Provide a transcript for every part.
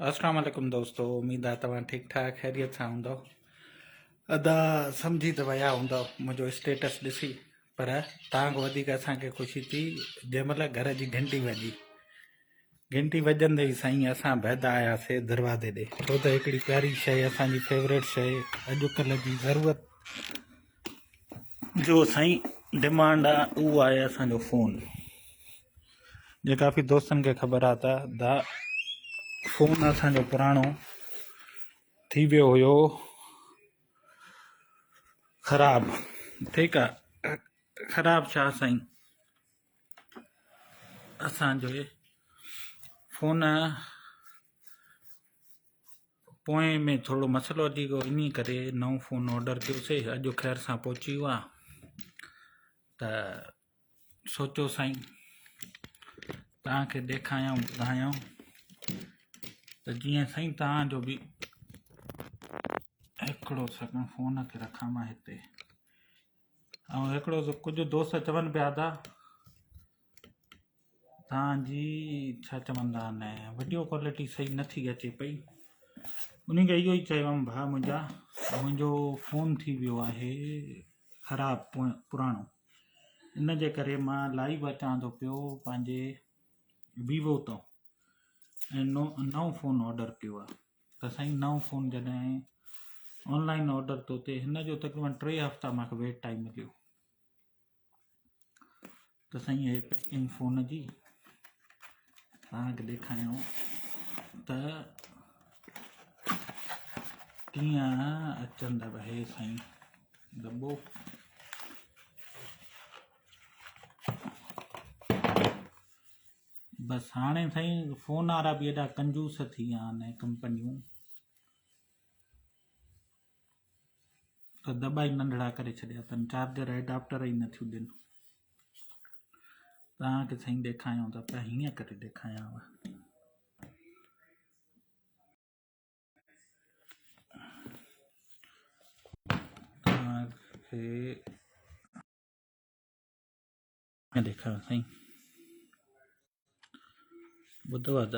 अस्सलाम वालेकुम दोस्तों। उम्मीद आहे तव्हां ठीक ठाक ख़ैरियत सां हूंदव। अदा सम्झी त विया हूंदव मुंहिंजो स्टेटस ॾिसी, पर तव्हां वधीक असांखे ख़ुशी थी जंहिंमहिल घर जी घंटी वॼी। घंटी वॼंदे ई साईं असां बैदा आयासीं दरवाज़े ॾे, छो त हिकिड़ी प्यारी शइ, असांजी फेवरेट शइ, अॼुकल्ह जी ज़रूरत जो साईं डिमांड आहे, उहो आहे असांजो फ़ोन। जे काफ़ी दोस्तनि खे ख़बर आहे त फ़ोन असांजो पुराणो थी वियो हुयो ख़राब। ठीकु आहे, ख़राब छा साईं, असांजो फ़ोन पोइ में थोरो मसइलो अची वियो, इन करे नओं फ़ोन ऑडर कयोसीं। अॼु ख़ैर सां पहुची वियो आहे, त सोचो साईं तव्हांखे ॾेखारियां ॿुधायां त जीअं साईं तव्हांजो बि हिकिड़ो सेकंड फ़ोन खे रखां मां हिते। ऐं हिकिड़ो कुझु दोस्त चवनि पिया था तव्हांजी छा चवंदा आहिनि वीडियो क्वालिटी सही नथी अचे पई। उन खे इहो ई चयोमि, भाउ मुंहिंजो फ़ोन थी वियो आहे ख़राबु पुराणो, इन जे करे मां लाइव अचां थो पियो पंहिंजे वीवो तां ऐं नओं फ़ोन ऑडर कयो आहे। त साईं नओं फ़ोन जॾहिं ऑनलाइन ऑडर थो थिए, हिन जो तक़रीबन 3 हफ़्ता मूंखे वेट टाइम मिलियो। त साईं हे पैकिंग फ़ोन जी तव्हांखे ॾेखारियूं त कीअं अचंदव। हे साईं दॿो, बसि हाणे साईं फ़ोन वारा बि एॾा कंजूस थी विया आहिनि कंपनियूं, त दॿा ई नंढड़ा करे छॾिया अथनि, चार्जर एडाप्टर ई नथियूं ॾियनि। तव्हांखे साईं ॾेखारियूं था पिया, हीअं करे ॾेखारियांव। तव्हांखे ॾेखारियां साईं, ॿुधो आहे त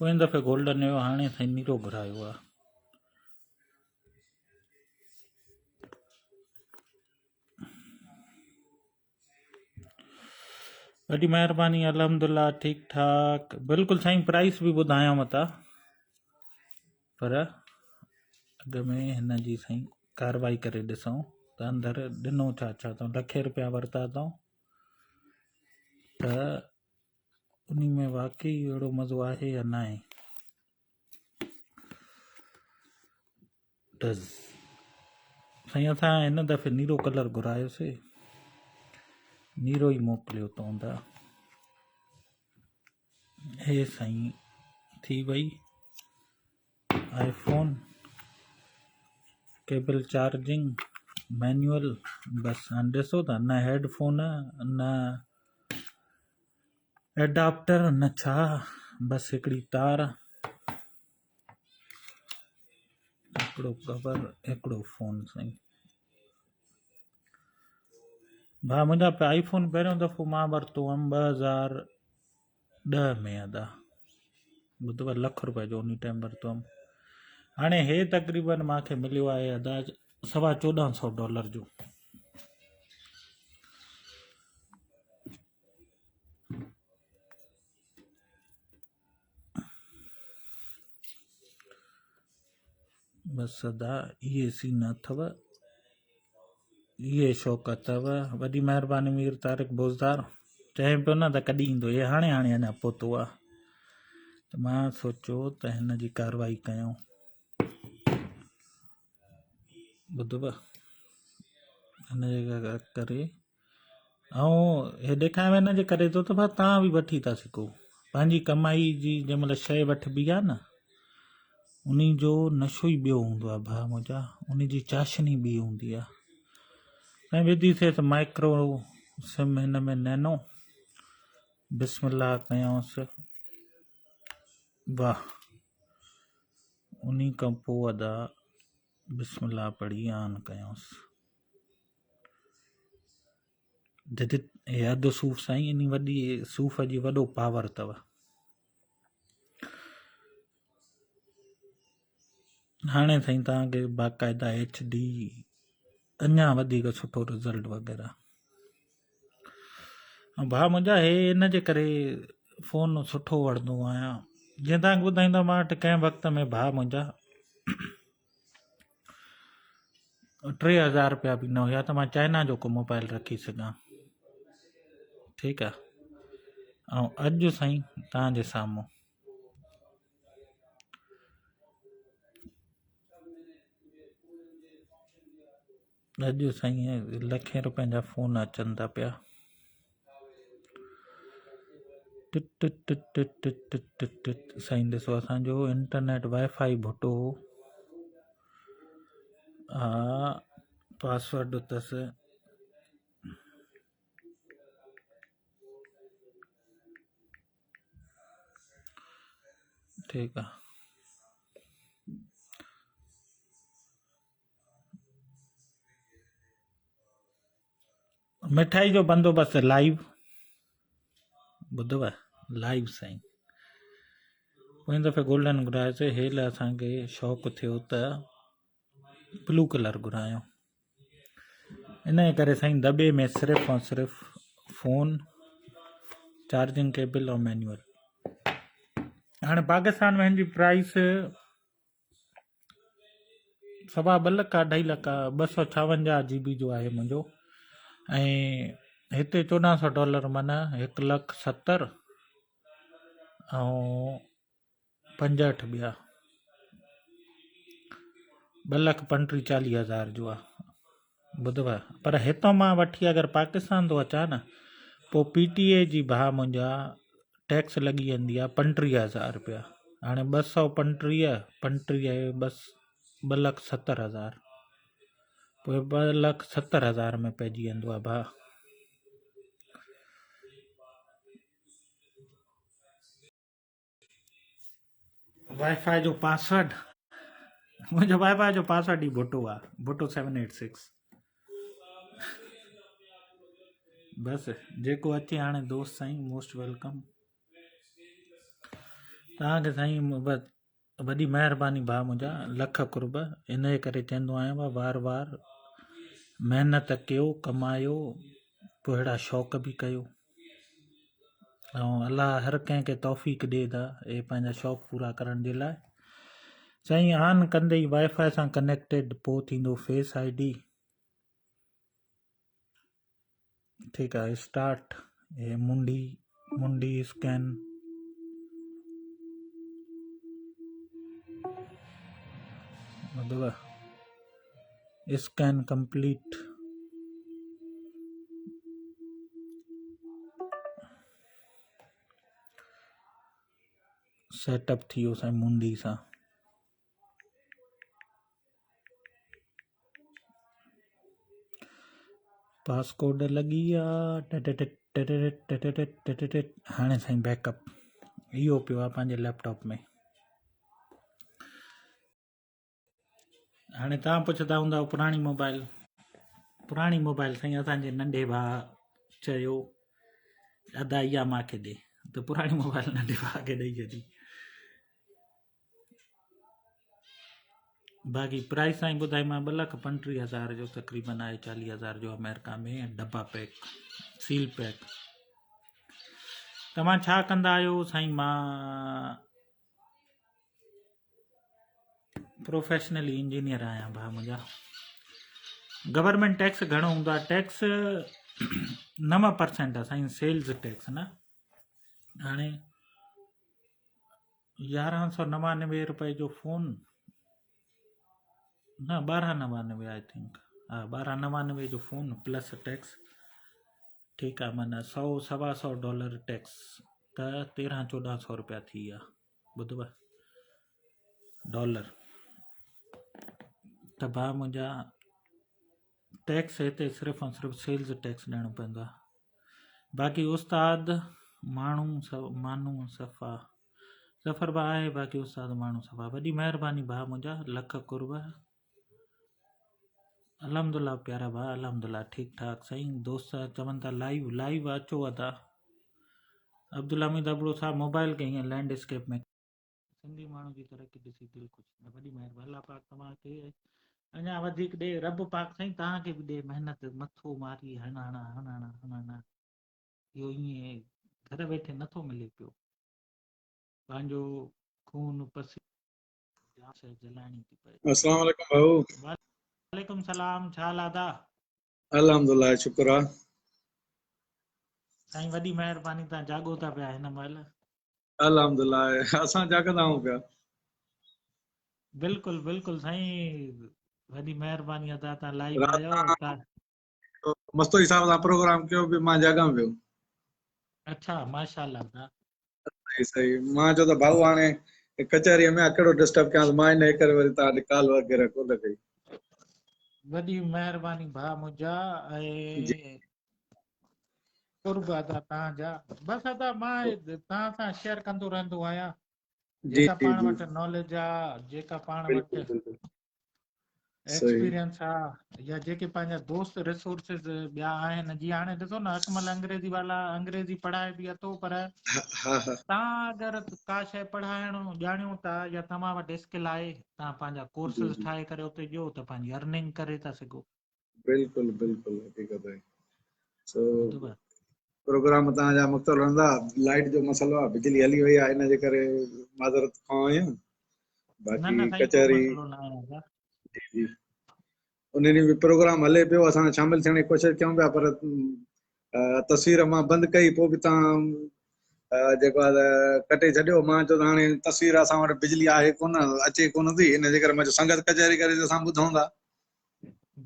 पोइ दफ़े गोल्डन हुयो, हाणे साईं नीरो घुरायो आहे। वॾी महिरबानी, अलहमदिल्ला ठीकु ठाक। बिल्कुलु साईं, प्राइस बि ॿुधायांव था, पर अॻ में हिन जी साईं कारवाई करे ॾिसूं त अंदरि ॾिनो छा छा अथऊं। ₹1,00,000 वरिता अथऊं, त उन में वाकई अहिड़ो मज़ो आहे या न आहे। डज़ साईं असां हिन दफ़े नीरो कलर घुरायोसीं, नीरो ई मोकिलियो अथऊं था। हे साईं थी वई आईफोन, केबल चार्जिंग, मैनुअल, बसि हाणे ॾिसो था, न हेडफोन न एडाप्टर न छा, बसि हिकिड़ी तार, हिकिड़ो कवर, हिकिड़ो फ़ोन साईं। भाउ मुंहिंजा आईफोन पहिरियों दफ़ो मां वरितो हुअमि 2010 में अदा, ॿुधव, ₹1,00,000 जो उन टाइम वरितो हुअमि। हाणे हे तक़रीबन मूंखे मिलियो आहे अदा $1,400 जो। बसि अदा इहे सीन अथव, इहे शौक़ु अथव। वॾी महिरबानी मीर तारिक बोज़दार चए पियो न त कॾहिं ईंदो, हे हाणे अञा पहुतो आहे, त मां सोचियो त हिन जी कारवाई कयूं। ॿुधव, हिन जे करे, ऐं हे ॾेखारियो हिन जे करे थो त भाउ तव्हां बि वठी था सघो। पंहिंजी कमाई जी जंहिं महिल शइ वठिबी आहे न, उन जो नशो ई ॿियो हूंदो आहे भाउ मुंहिंजा, उन जी चाशनी ॿी हूंदी आहे। ऐं विधीसीं त माइक्रो सिम हिन में नैनो, बिस्मिल्लाह कयूंसि, वाह, उन खां पोइ अदा बिस्मिल्लाह पढ़ी ऑन कयूंसि। जॾहिं हे अधु सूफ़ साईं इन वॾी सूफ़ जी वॾो पावर अथव। हाणे साईं तव्हांखे बाक़ाइदा HD अञा वधीक सुठो रिज़ल्ट वग़ैरह। ऐं भाउ मुंहिंजा हे इन जे करे फ़ोन सुठो वठंदो आहियां, जीअं तव्हांखे ॿुधाईंदो मां वटि कंहिं वक़्त में भाउ मुंहिंजा 3000 रुपया बि न हुया त मां चाइना जो को मोबाइल रखी सघां। ठीकु आहे। ऐं अॼु साईं तव्हांजे साम्हूं अॼु साईं लखें रुपयनि जा फ़ोन अचनि था पिया। Tit tit tit tit tit tit tit tit. साईं ॾिसो असांजो इंटरनेट वाईफाई भुटो, हा पासवर्ड अथसि। ठीकु आहे। मिठाई जो बंदोबस्तु लाइव ॿुधव, लाइव साईं। पोइ दफ़े गोल्डन घुरायोसीं, हेल असांखे शौक़ु थियो त ब्लू कलर घुरायो। इन जे करे साईं दॿे में सिर्फ़ु ऐं सिर्फ़ु फ़ोन, चार्जिंग केबल ऐं मैनुअल। हाणे पाकिस्तान में हिन जी प्राइस 2.25 लख 2.5 लख 256 GB जो आहे मुंहिंजो। ऐं हिते $1400 माना 1,70,000 ऐं 65 ॿिया 2,35,40,000 जो आहे ॿुधव। पर हितां मां वठी अगरि पाकिस्तान थो अचां न, पोइ PTA जी भाउ मुंहिंजा टैक्स लॻी वेंदी आहे 35,000 रुपया। हाणे 235 बसि 2,70,000, पोइ 2,70,000 में पइजी वेंदो आहे भाउ। वाईफाई जो पासवर्ड, मुंहिंजो वाईफाई जो पासवर्ड ई भुटो आहे, भुटो 786। बसि जेको अचे हाणे दोस्त साईं मोस्ट वेलकम। तव्हांखे साईं बसि वॾी महिरबानी भाउ मुंहिंजा, लख कुर्ब। इन जे करे चवंदो आहियां वार वार महिनत कयो, कमायो, पोइ अहिड़ा शौक़ बि कयो। ऐं अलाह हर कंहिंखे तौफ़ीक़ ॾिए था हे पंहिंजा शौक़ पूरा करण जे लाइ। साईं ऑन कंदे ई वाईफाई सां कनेक्टेड पोइ थींदो फेस ID। ठीकु आहे। स्टार्ट हे मुंडी स्कैन, ॿुधव, स्कैन कंप्लीट। सेटअप थी वियो साईं मुंडी सां। पासकोड लॻी आहे। हाणे साईं बैकअप इहो पियो आहे पंहिंजे लैपटॉप में। हाणे तव्हां पुछंदा हूंदा पुराणी मोबाइल साईं असांजे नंढे भाउ चयो अदा इहा मूंखे ॾे, त पुराणी मोबाइल नंढे भाउ खे ॾेई छॾी। बाक़ी प्राइस साईं ॿुधाई मां 2,35,000 जो तक़रीबन आहे, 40,000 जो अमेरिका में डब्बा पैक सील पैक। तव्हां छा कंदा आहियो साईं? मां प्रोफेशनली इंजीनियर आहियां भाउ मुंहिंजा। गवर्नमेंट टैक्स घणो हूंदो आहे? टैक्स 9% आहे साईं, सेल्स टैक्स न। हाणे 1,199 रुपए जो फ़ोन न, 1299 आई थिंक, हा 1299 जो फ़ोन प्लस टैक्स। ठीकु आहे, माना $100-125 टैक्स त 1300-1400 रुपया थी विया, ॿुधव, डॉलर। त भाउ मुंहिंजा टैक्स हिते सिर्फ़ु ऐं सिर्फ़ु सेल्स टैक्स ॾियणो पवंदो आहे। बाक़ी उस्ताद माण्हू सफ़ा सफ़र बि आहे, बाक़ी उस्ताद माण्हू सफ़ा। वॾी महिरबानी भाउ मुंहिंजा, लख कुर्ब। अल्हम्दुलिल्लाह प्यारा भाउ, अल्हम्दुलिल्लाह ठीक ठाक साईं। दोस्त चवनि था लाइव लाइव अचो था। अब्दुल हमीद अबड़ो साहब मोबाइल के हीअं लैंडस्केप में सिंधी माण्हू जी तरक़ी ॾिसी दिलि ख़ुशि। वॾी महिरबानी, अल्लाह पाक तव्हांखे अञा वधीक ॾे, रब पाक साईं तव्हांखे बि ॾे महिनत, मथो मारी हणाणा हणाणा हणाणा। इहो ईअं घर वेठे नथो मिले पियो। पंहिंजो खून पसीनो शइ जलाइणी थी पए। अस्सलाम वालेकुम भाऊ। वालेकुम सलाम, छा हाल आहे दा? अल्हम्दुलिल्लाह, शुक्र आहे। साईं वॾी महिरबानी, तव्हां जाॻो था पिया हिन महिल? अल्हम्दुलिल्लाह, असां जाॻंदा आहियूं पिया। बिल्कुलु बिल्कुलु साईं, वॾी महिरबानी अदा, तव्हां लाइव राति आयो था। मस्तोई साहब सां प्रोग्राम कयो बि मां जाॻां पियो। अच्छा, माशाअल्लाह दा। सही सही। मां चयो त भाऊ हाणे कचहरीअ में कहिड़ो डिस्टर्ब कयां, मां इन करे वरी तव्हां कॉल वग़ैरह कोन कई। वॾी महिरबानी भाउ मुंहिंजा जी ऐं कुर्ब अदा तव्हांजा। बसि अदा मां तव्हां सां शेयर कंदो रहंदो आहियां जी जेका जी पाण जी, वटि नॉलेज आहे, जेका पाण बिल्कुलु वटि बिल्कुलु सही। एक्सपीरियंस आहे, या जेके पंहिंजा दोस्त रिसोर्सिस ॿिया आहिनि। जीअं हाणे ॾिसो न, अकमल अंग्रेजी वाला अंग्रेजी पढ़ाए बि अथो, पर हा हा हा, तव्हां अगरि का शइ पढ़ाइणो ॼाणियो था या तव्हां वटि स्किल आहे, तव्हां पंहिंजा जी कोर्सिस जी, ठाहे करे उते ॾियो त पंहिंजी अर्निंग करे था सघो। बिल्कुलु बिल्कुलु हक़ीक़त आहे। सो ॿुधव? प्रोग्राम तव्हांजा मुख़्तलिफ़ रहंदा। लाइट जो मसइलो आहे, बिजली हली वई आहे, इन जे करे माज़रत खां आहियूं। न बाक़ी न साईं, को कचहरी मसइलो न आहे दादा। जी जी, उन ॾींहुं बि प्रोग्राम हले पियो, असां शामिल थियण जी कोशिशि कयूं पिया, पर तस्वीर मां बंदि कई। पोइ बि तव्हां जेको आहे कटे छॾियो। मां चयो त हाणे तस्वीर असां वटि बिजली आहे कोन, अचे कोन थी, इन जे करे मां चयो संगत कचहरी करे त असां ॿुधूं था।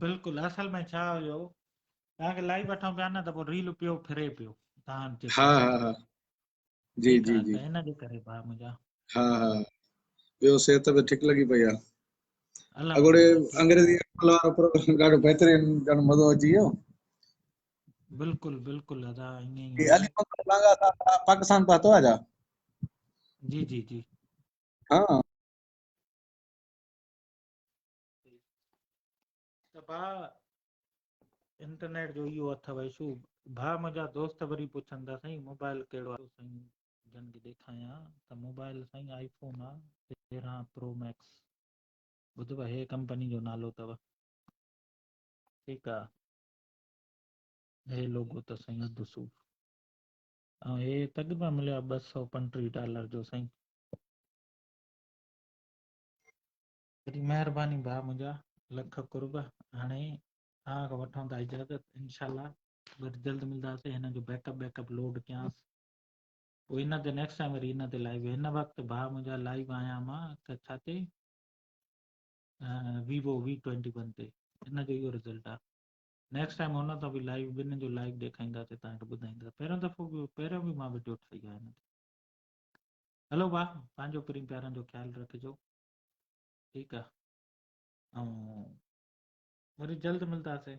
बिल्कुलु, असल में छा हुयो, तव्हांखे लाइव वठूं पिया न त पोइ रील पियो फिरे पियो तव्हां जे हा पेज हा ते। हा, जी ठीकु जी आहे, जी, त इन जे करे भाउ मुंहिंजा। हा हा, ॿियो सिहत बि ठीकु लॻी पई आहे। अॻोड़े अल्हम्दुलिल्लाह ठीकु अंग्रेजी आहे। प्रोग्राम ॾाढो बहितरीनु, ॾाढो मज़ो अची वियो। बिल्कुलु बिल्कुलु अदा, ईअं ई ये आहे। अली मोहम्मद लांगा साहब पाकिस्तान पातो है जा? जी जी जी। हाँ। त भाउ इंटरनेट जो इहो अथव इशू। भाउ मुंहिंजा दोस्त वरी पुछनि था साईं मोबाइल कहिड़ो आहे साईं, जन खे ॾेखारियां त मोबाइल साईं आईफोन आहे 13 प्रो मैक्स। ॿुधव, हे कंपनी जो नालो अथव। ठीकु आहे, हे लोगो त साईं अधु सूफ़, ऐं हे तक़रीबन मिलियो आहे $235 जो साईं। वॾी महिरबानी भाउ मुंहिंजा, लख कुर्ब। हाणे तव्हां खां वठूं था इजाज़त, इनशाला वरी जल्द मिलंदासीं। हिन जो बैकअप लोड कयांसि, पोइ इन ते नेक्स्ट टाइम वरी इन ते लाइव। हिन वक़्तु भाउ मुंहिंजा लाइव आहियां मां त छा ते, वीवो V21 ते। इन जो इहो रिज़ल्ट आहे। नेक्स्ट टाइम हुन तां बि लाइव, ॿिन्हिनि जो लाइव ॾेखारींदासीं, तव्हांखे ॿुधाईंदासीं। पहिरियों दफ़ो बि, पहिरियों बि मां वीडियो ठाही आहे हिन ते। हलो भाउ, पंहिंजो पिण प्यारनि जो ख़्यालु रखिजो। ठीकु आहे, ऐं वरी जल्द मिलंदासीं।